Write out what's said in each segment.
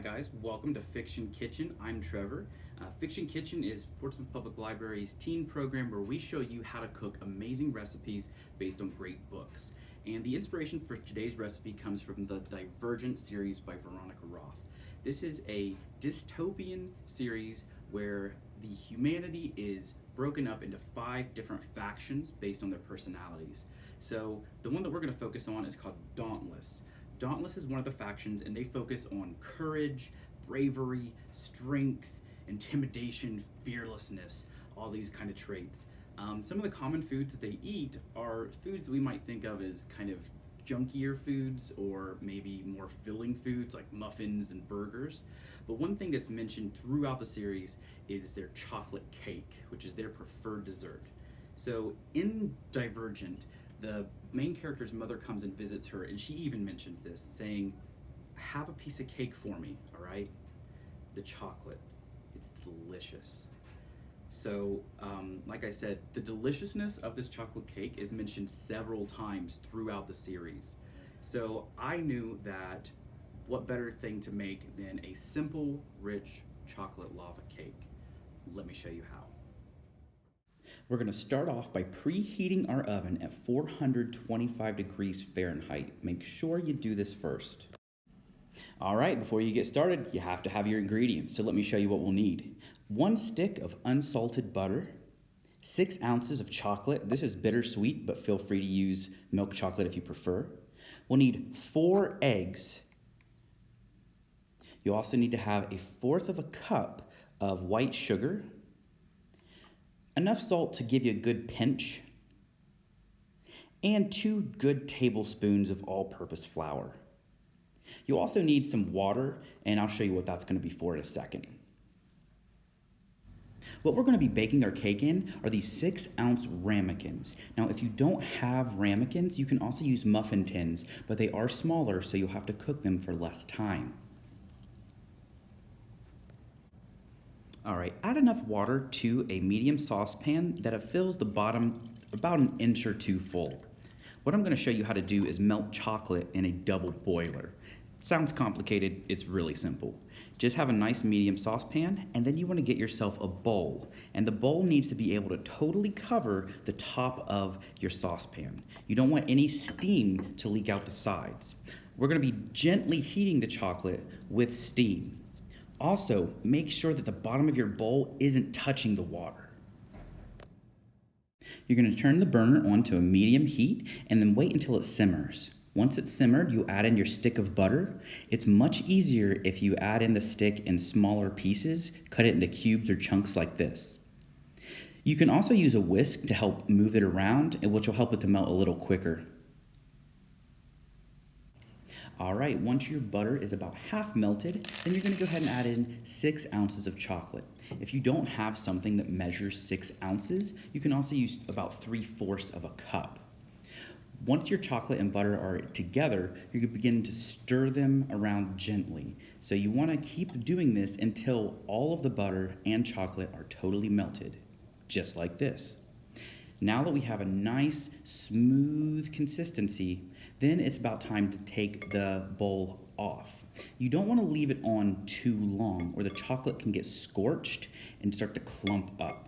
guys, welcome to Fiction Kitchen. I'm Trevor. Fiction Kitchen is Portsmouth Public Library's teen program where we show you how to cook amazing recipes based on great books. And the inspiration for today's recipe comes from the Divergent series by Veronica Roth. This is a dystopian series where the humanity is broken up into 5 different factions based on their personalities. So the one that we're going to focus on is called Dauntless. Dauntless is one of the factions, and they focus on courage, bravery, strength, intimidation, fearlessness, all these kind of traits. Some of the common foods that they eat are foods that we might think of as kind of junkier foods or maybe more filling foods like muffins and burgers. But one thing that's mentioned throughout the series is their chocolate cake, which is their preferred dessert. So in Divergent, the main character's mother comes and visits her, and she even mentions this, saying, "Have a piece of cake for me, all right? The chocolate, it's delicious." So, like I said, the deliciousness of this chocolate cake is mentioned several times throughout the series. So I knew that what better thing to make than a simple, rich chocolate lava cake. Let me show you how. We're going to start off by preheating our oven at 425 degrees Fahrenheit. Make sure you do this first. All right, before you get started, you have to have your ingredients. So let me show you what we'll need. 1 stick of unsalted butter, 6 ounces of chocolate. This is bittersweet, but feel free to use milk chocolate if you prefer. We'll need 4 eggs. You also need to have 1/4 of a cup of white sugar, enough salt to give you a good pinch, and 2 good tablespoons of all-purpose flour. You'll also need some water, and I'll show you what that's going to be for in a second. What we're going to be baking our cake in are these 6-ounce ramekins. Now, if you don't have ramekins, you can also use muffin tins, but they are smaller, so you'll have to cook them for less time. All right, add enough water to a medium saucepan that it fills the bottom about 1 inch or 2 full. What I'm going to show you how to do is melt chocolate in a double boiler. Sounds complicated, it's really simple. Just have a nice medium saucepan, and then you want to get yourself a bowl. And the bowl needs to be able to totally cover the top of your saucepan. You don't want any steam to leak out the sides. We're going to be gently heating the chocolate with steam. Also, make sure that the bottom of your bowl isn't touching the water. You're going to turn the burner on to a medium heat and then wait until it simmers. Once it's simmered, you add in your stick of butter. It's much easier if you add in the stick in smaller pieces, cut it into cubes or chunks like this. You can also use a whisk to help move it around, which will help it to melt a little quicker. All right, once your butter is about half melted, then you're going to go ahead and add in 6 ounces of chocolate. If you don't have something that measures 6 ounces, you can also use about 3/4 of a cup. Once your chocolate and butter are together, you're going to begin to stir them around gently. So you want to keep doing this until all of the butter and chocolate are totally melted, just like this. Now that we have a nice, smooth consistency, then it's about time to take the bowl off. You don't want to leave it on too long or the chocolate can get scorched and start to clump up.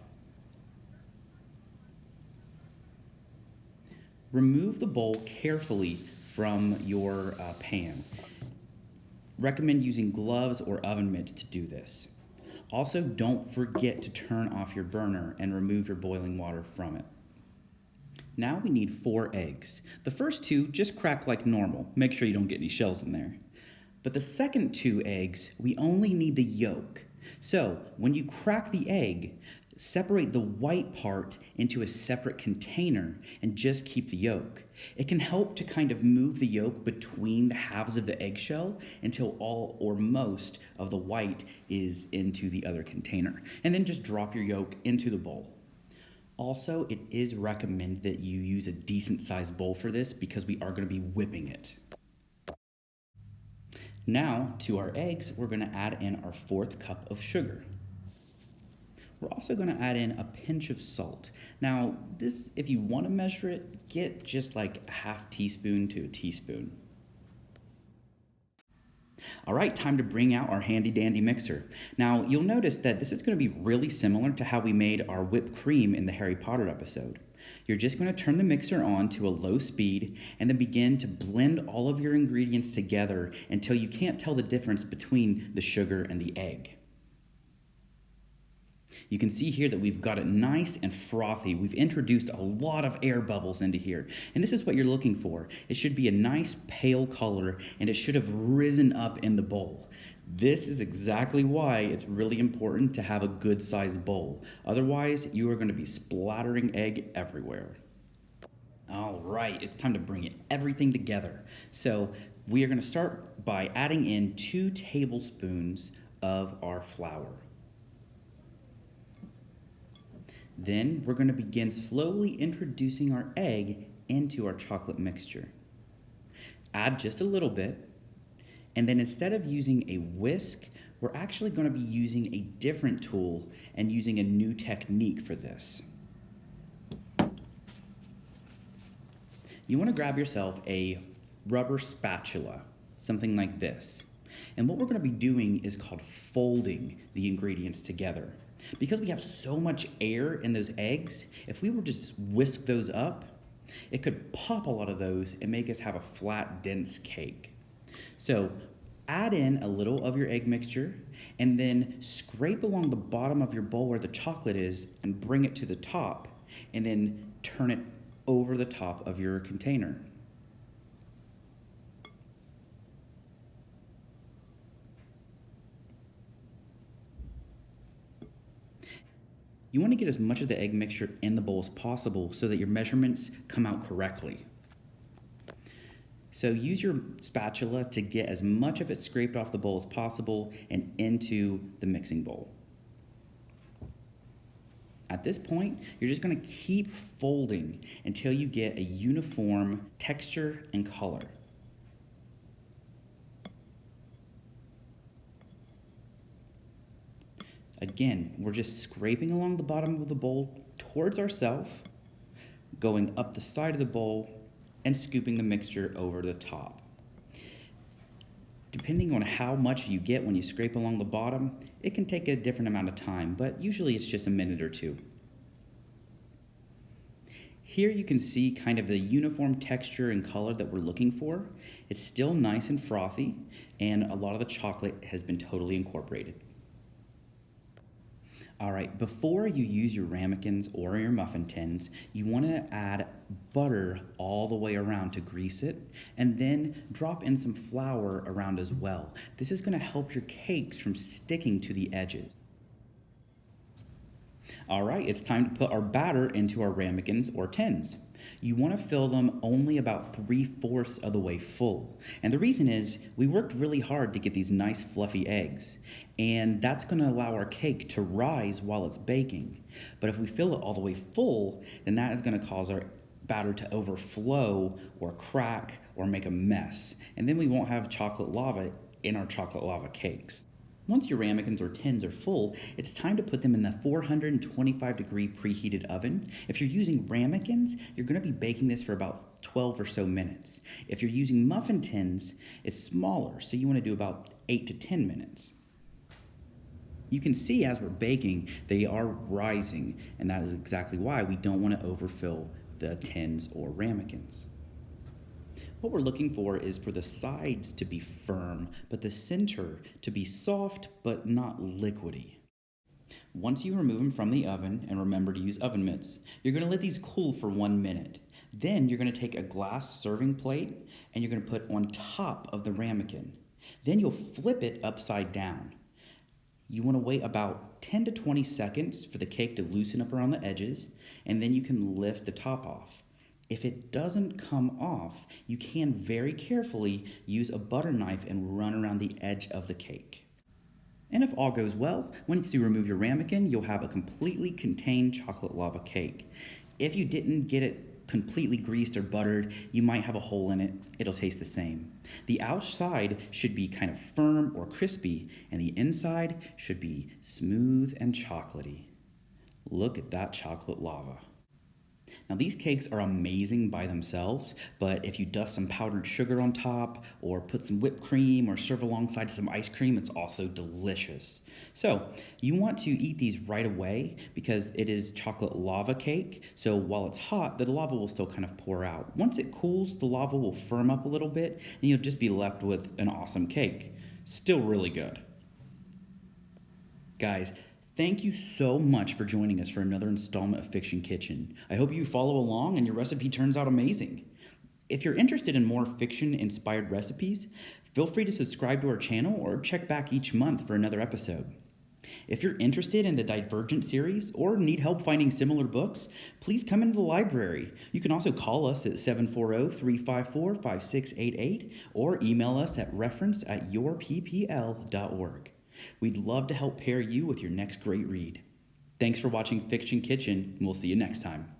Remove the bowl carefully from your pan. Recommend using gloves or oven mitts to do this. Also, don't forget to turn off your burner and remove your boiling water from it. Now we need 4 eggs. The first 2 just crack like normal. Make sure you don't get any shells in there. But the second 2 eggs, we only need the yolk. So when you crack the egg, separate the white part into a separate container and just keep the yolk. It can help to kind of move the yolk between the halves of the eggshell until all or most of the white is into the other container. And then just drop your yolk into the bowl. Also, it is recommended that you use a decent sized bowl for this because we are going to be whipping it. Now, to our eggs, we're going to add in our 4th cup of sugar. We're also going to add in a pinch of salt. Now, this, if you want to measure it, get just like a 1/2 teaspoon to a teaspoon. All right, time to bring out our handy dandy mixer. Now, you'll notice that this is going to be really similar to how we made our whipped cream in the Harry Potter episode. You're just going to turn the mixer on to a low speed and then begin to blend all of your ingredients together until you can't tell the difference between the sugar and the egg. You can see here that we've got it nice and frothy. We've introduced a lot of air bubbles into here. And this is what you're looking for. It should be a nice pale color, and it should have risen up in the bowl. This is exactly why it's really important to have a good sized bowl. Otherwise, you are going to be splattering egg everywhere. All right, it's time to bring everything together. So we are going to start by adding in 2 tablespoons of our flour. Then we're going to begin slowly introducing our egg into our chocolate mixture. Add just a little bit, and then instead of using a whisk, we're actually going to be using a different tool and using a new technique for this. You want to grab yourself a rubber spatula, something like this. And what we're going to be doing is called folding the ingredients together. Because we have so much air in those eggs, if we were to just whisk those up, it could pop a lot of those and make us have a flat, dense cake. So add in a little of your egg mixture and then scrape along the bottom of your bowl where the chocolate is and bring it to the top, and then turn it over the top of your container. You want to get as much of the egg mixture in the bowl as possible so that your measurements come out correctly. So use your spatula to get as much of it scraped off the bowl as possible and into the mixing bowl. At this point, you're just going to keep folding until you get a uniform texture and color. Again, we're just scraping along the bottom of the bowl towards ourselves, going up the side of the bowl, and scooping the mixture over the top. Depending on how much you get when you scrape along the bottom, it can take a different amount of time, but usually it's just a minute or 2. Here you can see kind of the uniform texture and color that we're looking for. It's still nice and frothy, and a lot of the chocolate has been totally incorporated. All right, before you use your ramekins or your muffin tins, you want to add butter all the way around to grease it, and then drop in some flour around as well. This is going to help your cakes from sticking to the edges. All right, it's time to put our batter into our ramekins or tins. You want to fill them only about 3/4 of the way full. And the reason is we worked really hard to get these nice fluffy eggs. And that's going to allow our cake to rise while it's baking. But if we fill it all the way full, then that is going to cause our batter to overflow or crack or make a mess. And then we won't have chocolate lava in our chocolate lava cakes. Once your ramekins or tins are full, it's time to put them in the 425-degree preheated oven. If you're using ramekins, you're going to be baking this for about 12 or so minutes. If you're using muffin tins, it's smaller, so you want to do about 8 to 10 minutes. You can see as we're baking, they are rising, and that is exactly why we don't want to overfill the tins or ramekins. What we're looking for is for the sides to be firm, but the center to be soft but not liquidy. Once you remove them from the oven, and remember to use oven mitts, you're going to let these cool for 1 minute. Then you're going to take a glass serving plate and you're going to put on top of the ramekin. Then you'll flip it upside down. You want to wait about 10 to 20 seconds for the cake to loosen up around the edges, and then you can lift the top off. If it doesn't come off, you can very carefully use a butter knife and run around the edge of the cake. And if all goes well, once you remove your ramekin, you'll have a completely contained chocolate lava cake. If you didn't get it completely greased or buttered, you might have a hole in it. It'll taste the same. The outside should be kind of firm or crispy, and the inside should be smooth and chocolatey. Look at that chocolate lava. Now, these cakes are amazing by themselves, but if you dust some powdered sugar on top, or put some whipped cream, or serve alongside some ice cream, it's also delicious. So, you want to eat these right away because it is chocolate lava cake. So, while it's hot, the lava will still kind of pour out. Once it cools, the lava will firm up a little bit, and you'll just be left with an awesome cake. Still really good. Guys, thank you so much for joining us for another installment of Fiction Kitchen. I hope you follow along and your recipe turns out amazing. If you're interested in more fiction-inspired recipes, feel free to subscribe to our channel or check back each month for another episode. If you're interested in the Divergent series or need help finding similar books, please come into the library. You can also call us at 740-354-5688 or email us at reference@yourppl.org. We'd love to help pair you with your next great read. Thanks for watching Fiction Kitchen, and we'll see you next time.